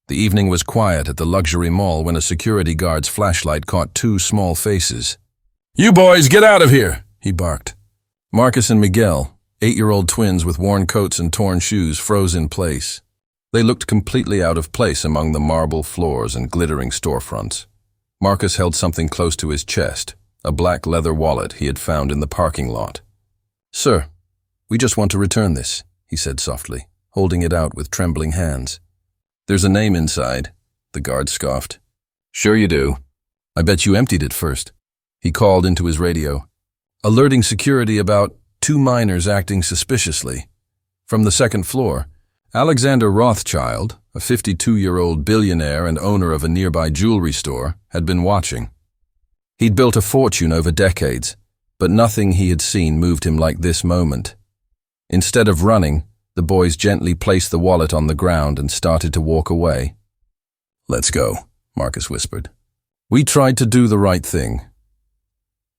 The evening was quiet at the luxury mall when a security guard's flashlight caught two small faces. "You boys, get out of here!" he barked. Marcus and Miguel, 8-year-old twins with worn coats and torn shoes, froze in place. They looked completely out of place among the marble floors and glittering storefronts. Marcus held something close to his chest, a black leather wallet he had found in the parking lot. "Sir, we just want to return this," he said softly, holding it out with trembling hands. "There's a name inside," the guard scoffed. "Sure you do. I bet you emptied it first." He called into his radio, alerting security about 2 minors acting suspiciously. From the second floor, Alexander Rothschild, a 52-year-old billionaire and owner of a nearby jewelry store, had been watching. He'd built a fortune over decades, but nothing he had seen moved him like this moment. Instead of running, the boys gently placed the wallet on the ground and started to walk away. "Let's go," Marcus whispered. "We tried to do the right thing."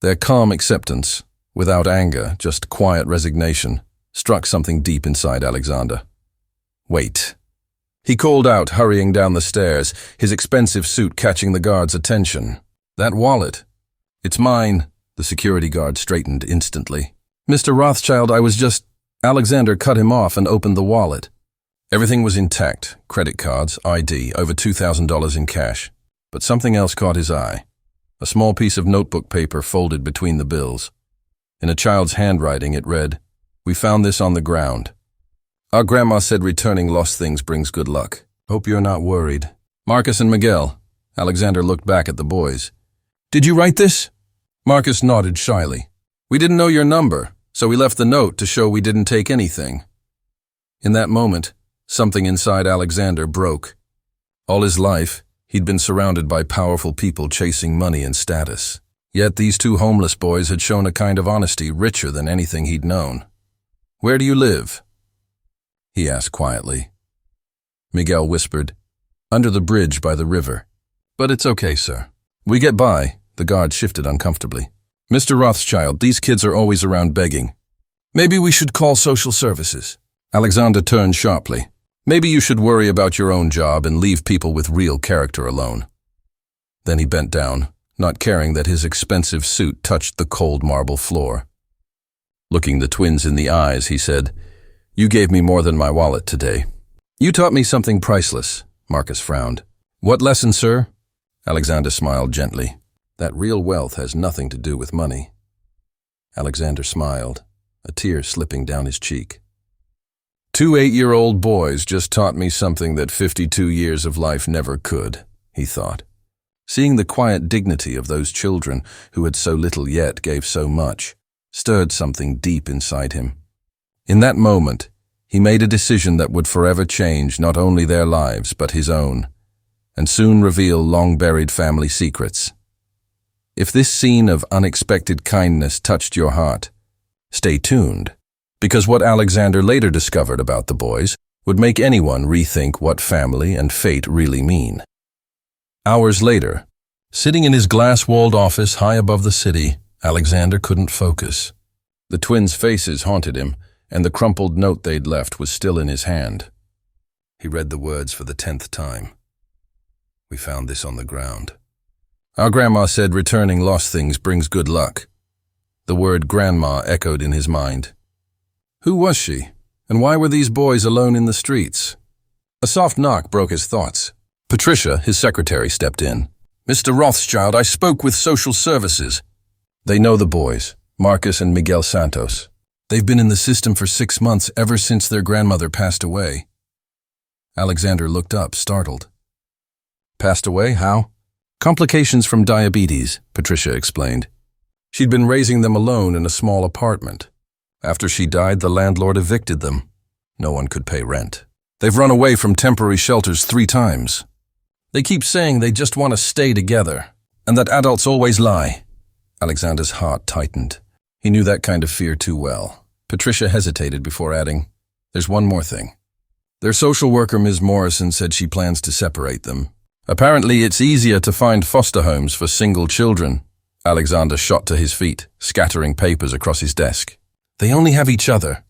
Their calm acceptance, without anger, just quiet resignation, struck something deep inside Alexander. "Wait," he called out, hurrying down the stairs, his expensive suit catching the guard's attention. "That wallet. It's mine." The security guard straightened instantly. "Mr. Rothschild, I was just—" Alexander cut him off and opened the wallet. Everything was intact, credit cards, ID, over $2,000 in cash. But something else caught his eye. A small piece of notebook paper folded between the bills. In a child's handwriting it read, "We found this on the ground. Our grandma said returning lost things brings good luck. Hope you're not worried." "Marcus and Miguel." Alexander looked back at the boys. "Did you write this?" Marcus nodded shyly. "We didn't know your number, so we left the note to show we didn't take anything." In that moment, something inside Alexander broke. All his life, he'd been surrounded by powerful people chasing money and status. Yet these two homeless boys had shown a kind of honesty richer than anything he'd known. "Where do you live?" he asked quietly. Miguel whispered, "Under the bridge by the river." "But it's okay, sir. We get by." The guard shifted uncomfortably. "Mr. Rothschild, these kids are always around begging. Maybe we should call social services." Alexander turned sharply. "Maybe you should worry about your own job and leave people with real character alone." Then he bent down, not caring that his expensive suit touched the cold marble floor. Looking the twins in the eyes, he said, "You gave me more than my wallet today. You taught me something priceless." Marcus frowned. "What lesson, sir?" Alexander smiled gently. "That real wealth has nothing to do with money." Alexander smiled, a tear slipping down his cheek. "2 8-year-old boys just taught me something that 52 years of life never could," he thought. Seeing the quiet dignity of those children who had so little yet gave so much, stirred something deep inside him. In that moment, he made a decision that would forever change not only their lives but his own, and soon reveal long-buried family secrets. If this scene of unexpected kindness touched your heart, stay tuned, because what Alexander later discovered about the boys would make anyone rethink what family and fate really mean. Hours later, sitting in his glass-walled office high above the city, Alexander couldn't focus. The twins' faces haunted him, and the crumpled note they'd left was still in his hand. He read the words for the 10th time. "We found this on the ground. Our grandma said returning lost things brings good luck." The word grandma echoed in his mind. Who was she, and why were these boys alone in the streets? A soft knock broke his thoughts. Patricia, his secretary, stepped in. "Mr. Rothschild, I spoke with social services." They know the boys, Marcus and Miguel Santos. They've been in the system for 6 months ever since their grandmother passed away. Alexander looked up, startled. "Passed away? How?" "Complications from diabetes," Patricia explained. She'd been raising them alone in a small apartment. After she died, the landlord evicted them. No one could pay rent. They've run away from temporary shelters 3 times. They keep saying they just want to stay together, and that adults always lie. Alexander's heart tightened. He knew that kind of fear too well. Patricia hesitated before adding, "There's one more thing. Their social worker, Ms. Morrison, said she plans to separate them. Apparently, it's easier to find foster homes for single children." Alexander shot to his feet, scattering papers across his desk. "They only have each other."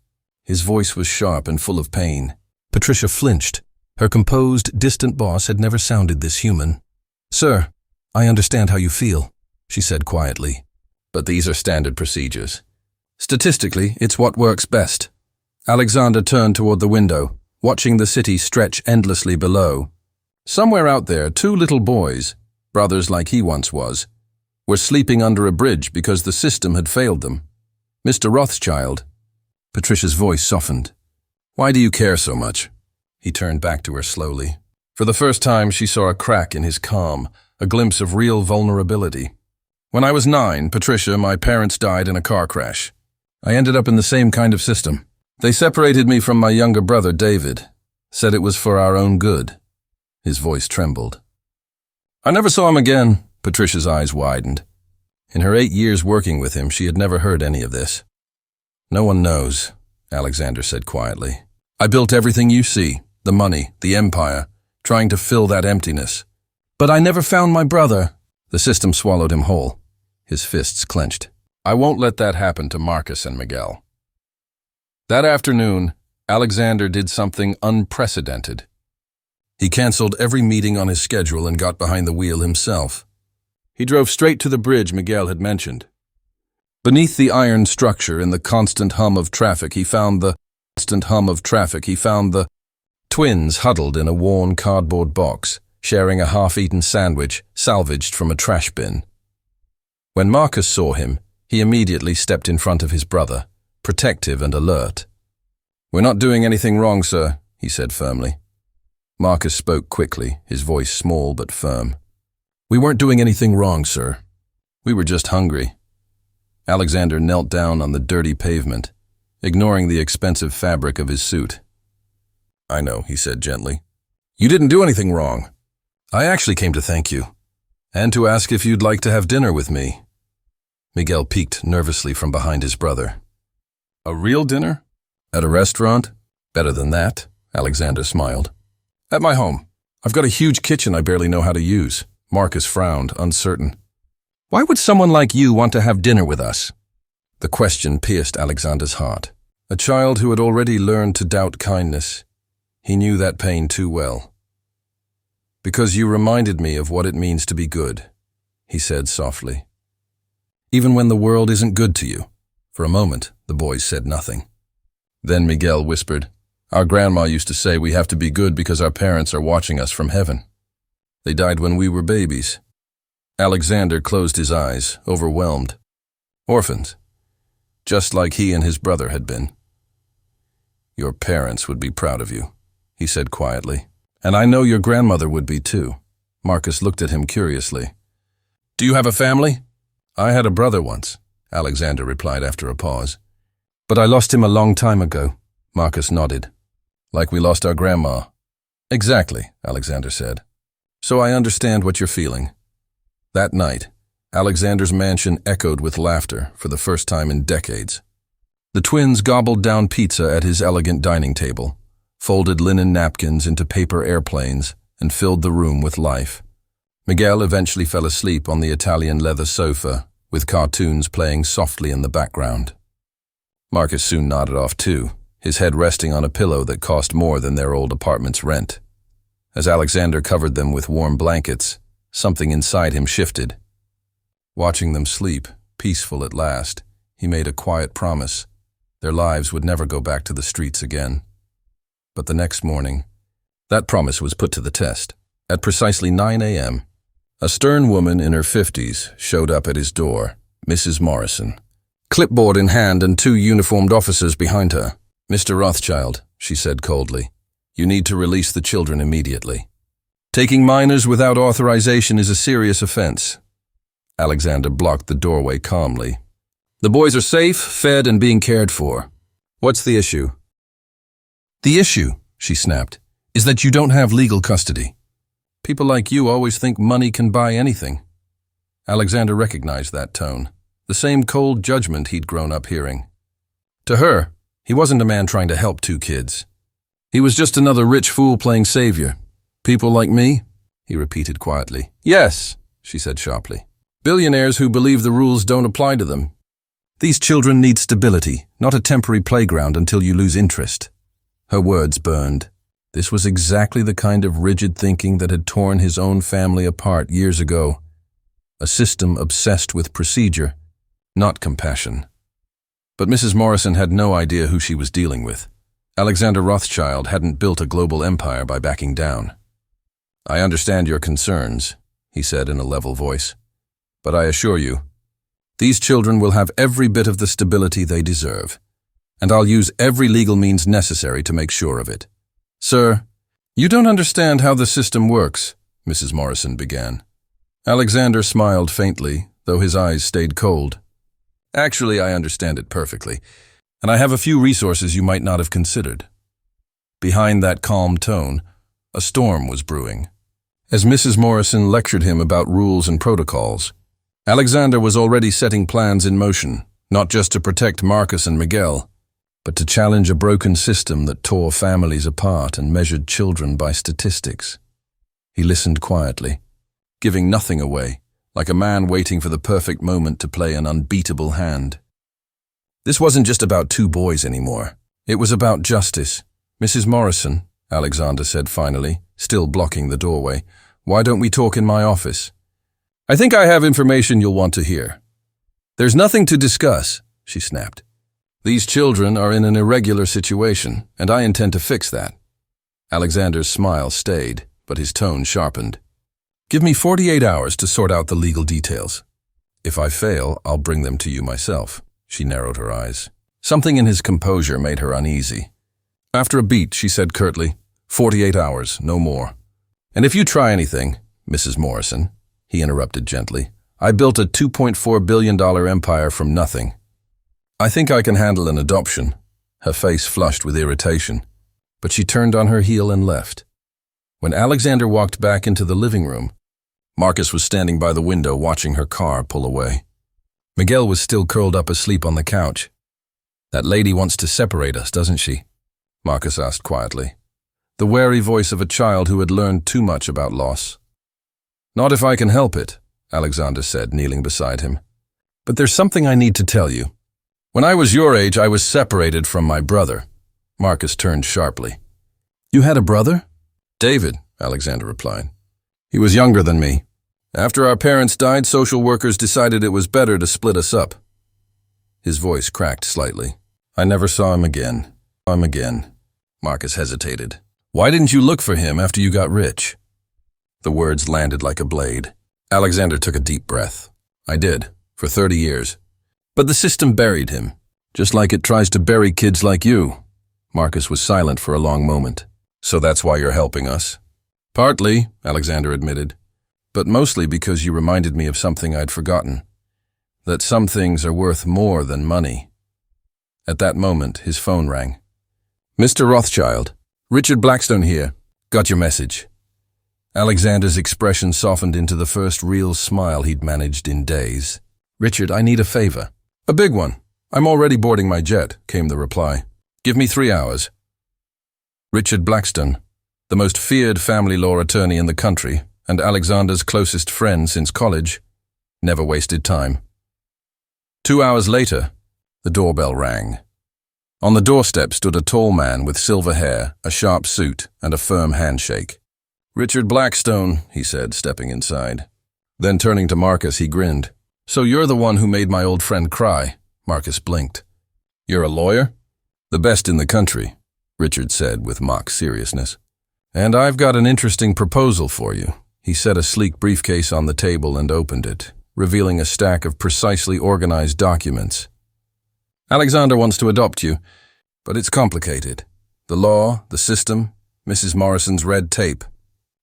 His voice was sharp and full of pain. Patricia flinched, Her composed, distant boss had never sounded this human. "Sir, I understand how you feel," she said quietly. "But these are standard procedures. Statistically, it's what works best." Alexander turned toward the window, watching the city stretch endlessly below. Somewhere out there, two little boys, brothers like he once was, were sleeping under a bridge because the system had failed them. "Mr. Rothschild." Patricia's voice softened. "Why do you care so much?" He turned back to her slowly. For the first time, she saw a crack in his calm, a glimpse of real vulnerability. "When I was 9, Patricia, my parents died in a car crash. I ended up in the same kind of system. They separated me from my younger brother, David. Said it was for our own good." His voice trembled. "I never saw him again." Patricia's eyes widened. In her 8 years working with him, she had never heard any of this. "No one knows," Alexander said quietly. "I built everything you see, the money, the empire, trying to fill that emptiness. But I never found my brother." The system swallowed him whole. His fists clenched. "I won't let that happen to Marcus and Miguel." That afternoon, Alexander did something unprecedented. He canceled every meeting on his schedule and got behind the wheel himself. He drove straight to the bridge Miguel had mentioned. Beneath the iron structure and the constant hum of traffic, he found the twins huddled in a worn cardboard box, sharing a half-eaten sandwich salvaged from a trash bin. When Marcus saw him, he immediately stepped in front of his brother, protective and alert. "We're not doing anything wrong, sir," he said firmly. Marcus spoke quickly, his voice small but firm. "We weren't doing anything wrong, sir. We were just hungry." Alexander knelt down on the dirty pavement, ignoring the expensive fabric of his suit. "I know," he said gently. "You didn't do anything wrong. I actually came to thank you, and to ask if you'd like to have dinner with me." Miguel peeked nervously from behind his brother. "A real dinner? At a restaurant? Better than that," Alexander smiled. "At my home. I've got a huge kitchen I barely know how to use." Marcus frowned, uncertain. "Why would someone like you want to have dinner with us?" The question pierced Alexander's heart. A child who had already learned to doubt kindness. He knew that pain too well. "Because you reminded me of what it means to be good," he said softly. "Even when the world isn't good to you." For a moment, the boys said nothing. Then Miguel whispered, "Our grandma used to say we have to be good because our parents are watching us from heaven. They died when we were babies." Alexander closed his eyes, overwhelmed. Orphans, just like he and his brother had been. "Your parents would be proud of you," he said quietly. "And I know your grandmother would be too." Marcus looked at him curiously. "Do you have a family?" "I had a brother once," Alexander replied after a pause. "But I lost him a long time ago." Marcus nodded. "Like we lost our grandma." "Exactly," Alexander said. "So I understand what you're feeling." That night, Alexander's mansion echoed with laughter for the first time in decades. The twins gobbled down pizza at his elegant dining table, folded linen napkins into paper airplanes, and filled the room with life. Miguel eventually fell asleep on the Italian leather sofa, with cartoons playing softly in the background. Marcus soon nodded off too, his head resting on a pillow that cost more than their old apartment's rent. As Alexander covered them with warm blankets, something inside him shifted. Watching them sleep, peaceful at last, he made a quiet promise. Their lives would never go back to the streets again. But the next morning, that promise was put to the test. At precisely 9 a.m., a stern woman in her 50s showed up at his door, Mrs. Morrison. Clipboard in hand and 2 uniformed officers behind her. "Mr. Rothschild," she said coldly, "you need to release the children immediately. Taking minors without authorization is a serious offense." Alexander blocked the doorway calmly. "The boys are safe, fed, and being cared for. What's the issue?" "The issue," she snapped, "is that you don't have legal custody. People like you always think money can buy anything." Alexander recognized that tone, the same cold judgment he'd grown up hearing. To her, he wasn't a man trying to help 2 kids. He was just another rich fool playing savior. "People like me?" he repeated quietly. "Yes," she said sharply. "Billionaires who believe the rules don't apply to them. These children need stability, not a temporary playground until you lose interest." Her words burned. This was exactly the kind of rigid thinking that had torn his own family apart years ago. A system obsessed with procedure, not compassion. But Mrs. Morrison had no idea who she was dealing with. Alexander Rothschild hadn't built a global empire by backing down. "I understand your concerns," he said in a level voice. "But I assure you, these children will have every bit of the stability they deserve, and I'll use every legal means necessary to make sure of it." "Sir, you don't understand how the system works," Mrs. Morrison began. Alexander smiled faintly, though his eyes stayed cold. "Actually, I understand it perfectly, and I have a few resources you might not have considered." Behind that calm tone, a storm was brewing. As Mrs. Morrison lectured him about rules and protocols, Alexander was already setting plans in motion, not just to protect Marcus and Miguel, but to challenge a broken system that tore families apart and measured children by statistics. He listened quietly, giving nothing away, like a man waiting for the perfect moment to play an unbeatable hand. This wasn't just about two boys anymore. It was about justice. "Mrs. Morrison," Alexander said finally, still blocking the doorway, "why don't we talk in my office? I think I have information you'll want to hear." "There's nothing to discuss," she snapped. "These children are in an irregular situation, and I intend to fix that." Alexander's smile stayed, but his tone sharpened. "Give me 48 hours to sort out the legal details. If I fail, I'll bring them to you myself." She narrowed her eyes. Something in his composure made her uneasy. After a beat, she said curtly, 48 hours, no more. "And if you try anything, Mrs. Morrison," he interrupted gently, "I built a $2.4 billion empire from nothing. I think I can handle an adoption." Her face flushed with irritation, but she turned on her heel and left. When Alexander walked back into the living room, Marcus was standing by the window watching her car pull away. Miguel was still curled up asleep on the couch. "That lady wants to separate us, doesn't she?" Marcus asked quietly, the wary voice of a child who had learned too much about loss. "Not if I can help it," Alexander said, kneeling beside him. "But there's something I need to tell you. When I was your age, I was separated from my brother." Marcus turned sharply. "You had a brother?" "David," Alexander replied. "He was younger than me. After our parents died, social workers decided it was better to split us up." His voice cracked slightly. "I never saw him again. Marcus hesitated. "Why didn't you look for him after you got rich?" The words landed like a blade. Alexander took a deep breath. "I did, for 30 years. But the system buried him, just like it tries to bury kids like you." Marcus was silent for a long moment. "So that's why you're helping us?" "Partly," Alexander admitted, "but mostly because you reminded me of something I'd forgotten. That some things are worth more than money." At that moment, his phone rang. "Mr. Rothschild, Richard Blackstone here. Got your message." Alexander's expression softened into the first real smile he'd managed in days. "Richard, I need a favor." "A big one. I'm already boarding my jet," came the reply. "Give me 3 hours." Richard Blackstone, the most feared family law attorney in the country and Alexander's closest friend since college, never wasted time. 2 hours later, the doorbell rang. On the doorstep stood a tall man with silver hair, a sharp suit, and a firm handshake. "Richard Blackstone," he said, stepping inside. Then turning to Marcus, he grinned. "So you're the one who made my old friend cry." Marcus blinked. "You're a lawyer?" "The best in the country," Richard said with mock seriousness. "And I've got an interesting proposal for you." He set a sleek briefcase on the table and opened it, revealing a stack of precisely organized documents. "Alexander wants to adopt you, but it's complicated. The law, the system, Mrs. Morrison's red tape.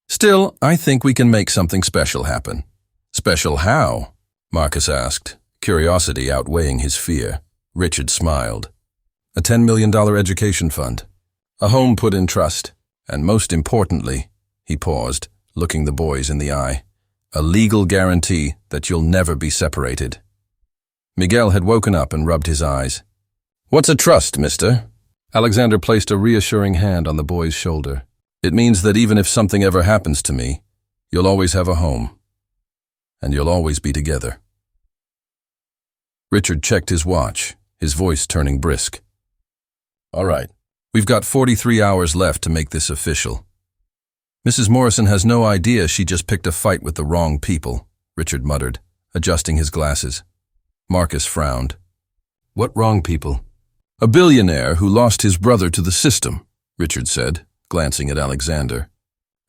Still, I think we can make something special happen." "Special how?" Marcus asked, curiosity outweighing his fear. Richard smiled. "A $10 million education fund. A home put in trust. And most importantly," he paused, looking the boys in the eye, "a legal guarantee that you'll never be separated." Miguel had woken up and rubbed his eyes. "What's a trust, mister?" Alexander placed a reassuring hand on the boy's shoulder. "It means that even if something ever happens to me, you'll always have a home. And you'll always be together." Richard checked his watch, his voice turning brisk. "All right, We've got 43 hours left to make this official. Mrs. Morrison has no idea she just picked a fight with the wrong people, Richard muttered, adjusting his glasses. Marcus frowned. What wrong people? A billionaire who lost his brother to the system, Richard said, glancing at Alexander,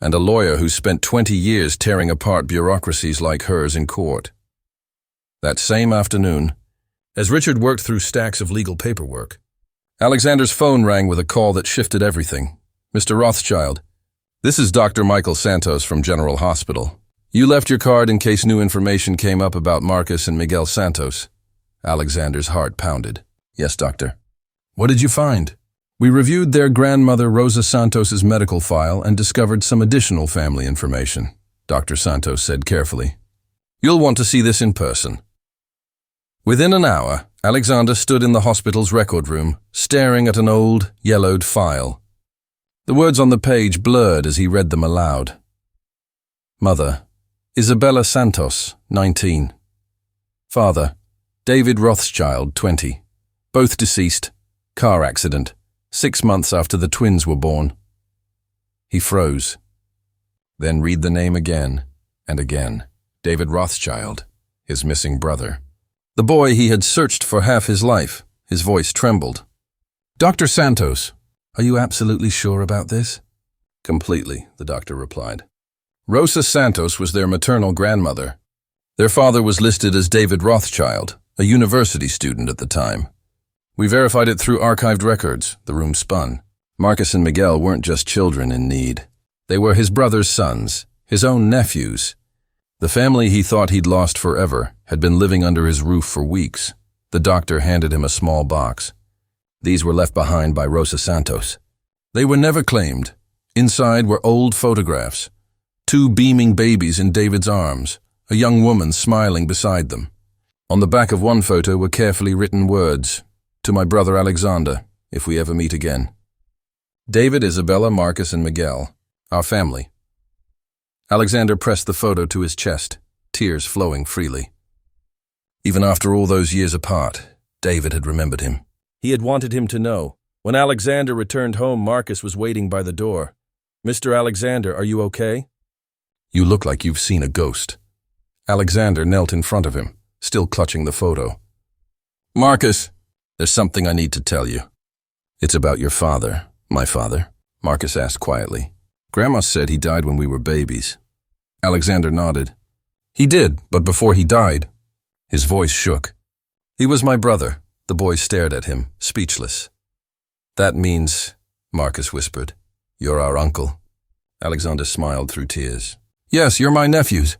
and a lawyer who spent 20 years tearing apart bureaucracies like hers in court. That same afternoon, as Richard worked through stacks of legal paperwork, Alexander's phone rang with a call that shifted everything. Mr. Rothschild, this is Dr. Michael Santos from General Hospital. You left your card in case new information came up about Marcus and Miguel Santos. Alexander's heart pounded. Yes, doctor. What did you find? We reviewed their grandmother Rosa Santos's medical file and discovered some additional family information, Dr. Santos said carefully. You'll want to see this in person. Within an hour, Alexander stood in the hospital's record room, staring at an old, yellowed file. The words on the page blurred as he read them aloud. Mother, Isabella Santos, 19. Father, David Rothschild, 20. Both deceased. Car accident. 6 months after the twins were born. He froze. Then read the name again and again. David Rothschild, his missing brother. The boy he had searched for half his life. His voice trembled. Dr. Santos, are you absolutely sure about this? Completely, the doctor replied. Rosa Santos was their maternal grandmother. Their father was listed as David Rothschild, a university student at the time. We verified it through archived records. The room spun. Marcus and Miguel weren't just children in need. They were his brother's sons, his own nephews. The family he thought he'd lost forever had been living under his roof for weeks. The doctor handed him a small box. These were left behind by Rosa Santos. They were never claimed. Inside were old photographs. 2 beaming babies in David's arms, a young woman smiling beside them. On the back of one photo were carefully written words, "To my brother Alexander, if we ever meet again." David, Isabella, Marcus, and Miguel, our family. Alexander pressed the photo to his chest, tears flowing freely. Even after all those years apart, David had remembered him. He had wanted him to know. When Alexander returned home, Marcus was waiting by the door. "Mr. Alexander, are you okay?" "You look like you've seen a ghost." Alexander knelt in front of him, still clutching the photo. "Marcus, there's something I need to tell you." "It's about your father." "My father?" Marcus asked quietly. "Grandma said he died when we were babies." Alexander nodded. "He did, but before he died." His voice shook. "He was my brother." The boy stared at him, speechless. "That means," Marcus whispered, "you're our uncle." Alexander smiled through tears. "Yes, you're my nephews.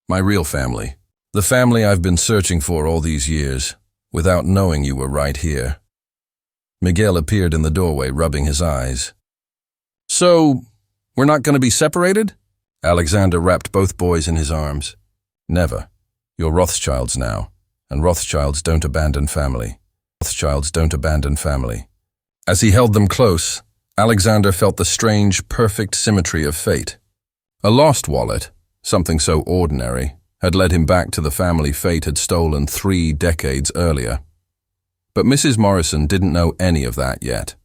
My real family. The family I've been searching for all these years, without knowing you were right here." Miguel appeared in the doorway, rubbing his eyes. "So, we're not going to be separated?" Alexander wrapped both boys in his arms. "Never. You're Rothschilds now, and Rothschilds don't abandon family. Rothschilds don't abandon family." As he held them close, Alexander felt the strange, perfect symmetry of fate. A lost wallet, something so ordinary, had led him back to the family fate had stolen 3 decades earlier. But Mrs. Morrison didn't know any of that yet.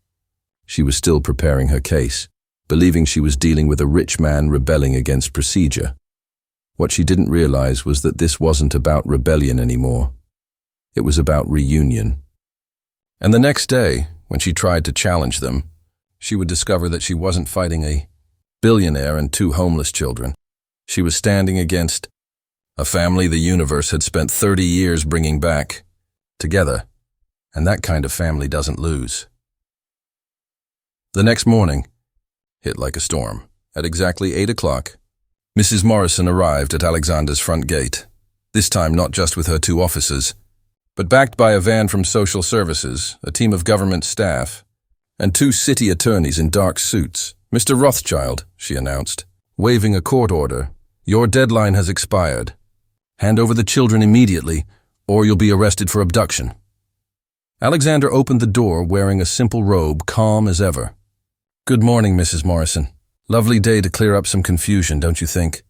She was still preparing her case, believing she was dealing with a rich man rebelling against procedure. What she didn't realize was that this wasn't about rebellion anymore. It was about reunion. And the next day, when she tried to challenge them, she would discover that she wasn't fighting a billionaire and 2 homeless children. She was standing against a family the universe had spent 30 years bringing back together, and that kind of family doesn't lose. The next morning hit like a storm. At exactly 8 o'clock, Mrs. Morrison arrived at Alexander's front gate, this time not just with her 2 officers, but backed by a van from social services, a team of government staff, and 2 city attorneys in dark suits. "Mr. Rothschild," she announced, waving a court order, "your deadline has expired. Hand over the children immediately, or you'll be arrested for abduction." Alexander opened the door wearing a simple robe, calm as ever. "Good morning, Mrs. Morrison. Lovely day to clear up some confusion, don't you think?"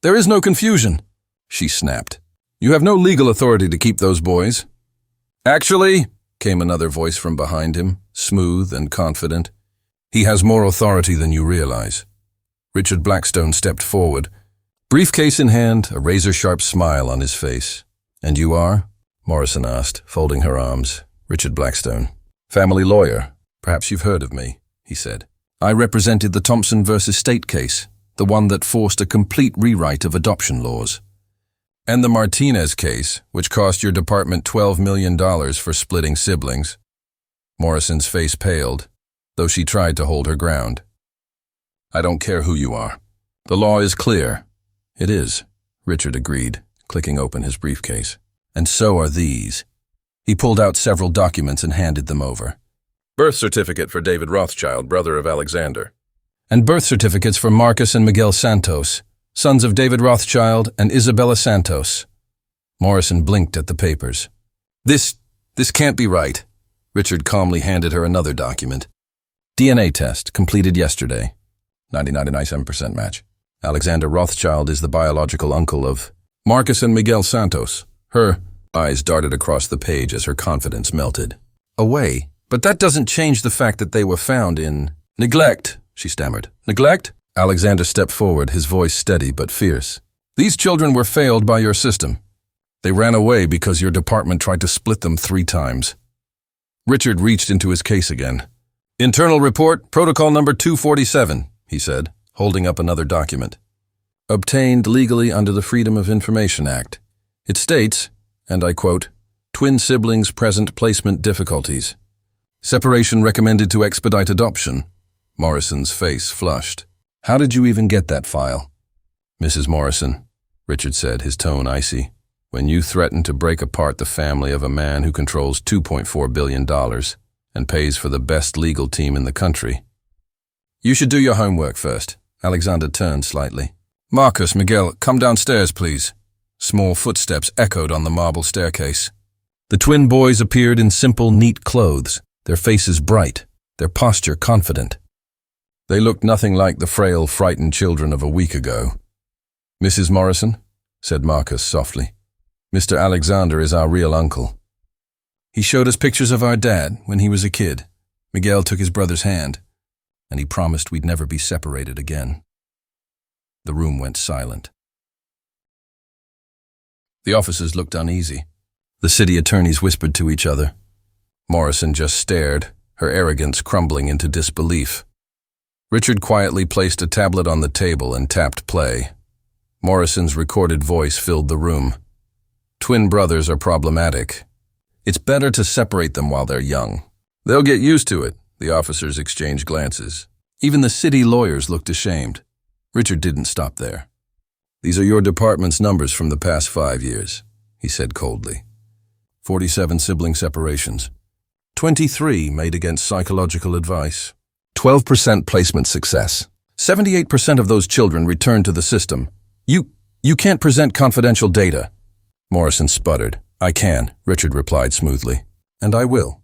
"There is no confusion," she snapped. "You have no legal authority to keep those boys." "Actually," came another voice from behind him, smooth and confident. He has more authority than you realize. Richard Blackstone stepped forward, briefcase in hand, a razor-sharp smile on his face. And you are? Morrison asked, folding her arms. Richard Blackstone. Family lawyer. Perhaps you've heard of me, he said. I represented the Thompson versus State case, the one that forced a complete rewrite of adoption laws. And the Martinez case, which cost your department $12 million for splitting siblings. Morrison's face paled, though she tried to hold her ground. I don't care who you are. The law is clear. It is, Richard agreed, clicking open his briefcase. And so are these. He pulled out several documents and handed them over. Birth certificate for David Rothschild, brother of Alexander. And birth certificates for Marcus and Miguel Santos, sons of David Rothschild and Isabella Santos. Morrison blinked at the papers. This can't be right. Richard calmly handed her another document. DNA test, completed yesterday. 99.97% match. Alexander Rothschild is the biological uncle of Marcus and Miguel Santos. Her eyes darted across the page as her confidence melted. Away, but that doesn't change the fact that they were found in neglect, she stammered. Neglect? Alexander stepped forward, his voice steady but fierce. These children were failed by your system. They ran away because your department tried to split them 3 times. Richard reached into his case again. Internal report, protocol number 247, he said, holding up another document. Obtained legally under the Freedom of Information Act. It states, and I quote, twin siblings present placement difficulties. Separation recommended to expedite adoption. Morrison's face flushed. How did you even get that file? Mrs. Morrison, Richard said, his tone icy, when you threatened to break apart the family of a man who controls $2.4 billion and pays for the best legal team in the country. You should do your homework first. Alexander turned slightly. Marcus, Miguel, come downstairs, please. Small footsteps echoed on the marble staircase. The twin boys appeared in simple, neat clothes, their faces bright, their posture confident. They looked nothing like the frail, frightened children of a week ago. Mrs. Morrison, said Marcus softly, Mr. Alexander is our real uncle. He showed us pictures of our dad when he was a kid. Miguel took his brother's hand, and he promised we'd never be separated again. The room went silent. The officers looked uneasy. The city attorneys whispered to each other. Morrison just stared, her arrogance crumbling into disbelief. Richard quietly placed a tablet on the table and tapped play. Morrison's recorded voice filled the room. Twin brothers are problematic. It's better to separate them while they're young. They'll get used to it, the officers exchanged glances. Even the city lawyers looked ashamed. Richard didn't stop there. These are your department's numbers from the past 5 years, he said coldly. 47 sibling separations. 23 made against psychological advice. 12% placement success. 78% of those children returned to the system. You can't present confidential data. Morrison sputtered. I can, Richard replied smoothly. And I will.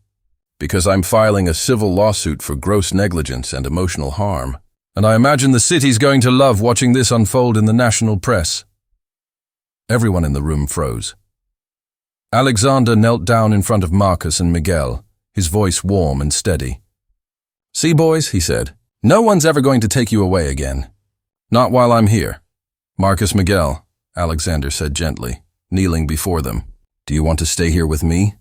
Because I'm filing a civil lawsuit for gross negligence and emotional harm. And I imagine the city's going to love watching this unfold in the national press. Everyone in the room froze. Alexander knelt down in front of Marcus and Miguel, his voice warm and steady. See, boys, he said, no one's ever going to take you away again. Not while I'm here. Marcus, Miguel, Alexander said gently, kneeling before them. Do you want to stay here with me?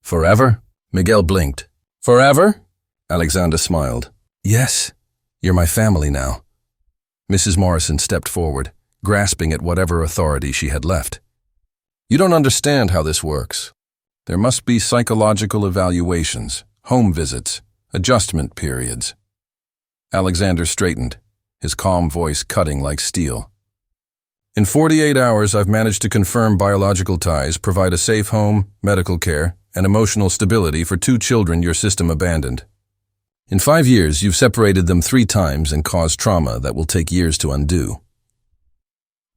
Forever? Miguel blinked. Forever? Alexander smiled. Yes. You're my family now. Mrs. Morrison stepped forward, grasping at whatever authority she had left. You don't understand how this works. There must be psychological evaluations, home visits, adjustment periods. Alexander straightened, his calm voice cutting like steel. In 48 hours, I've managed to confirm biological ties, provide a safe home, medical care, and emotional stability for 2 children your system abandoned. In 5 years, you've separated them 3 times and caused trauma that will take years to undo.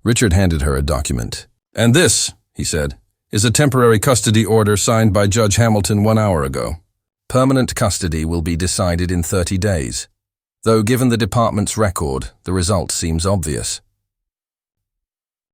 Richard handed her a document. And this, he said, is a temporary custody order signed by Judge Hamilton 1 hour ago. Permanent custody will be decided in 30 days. Though given the department's record, the result seems obvious.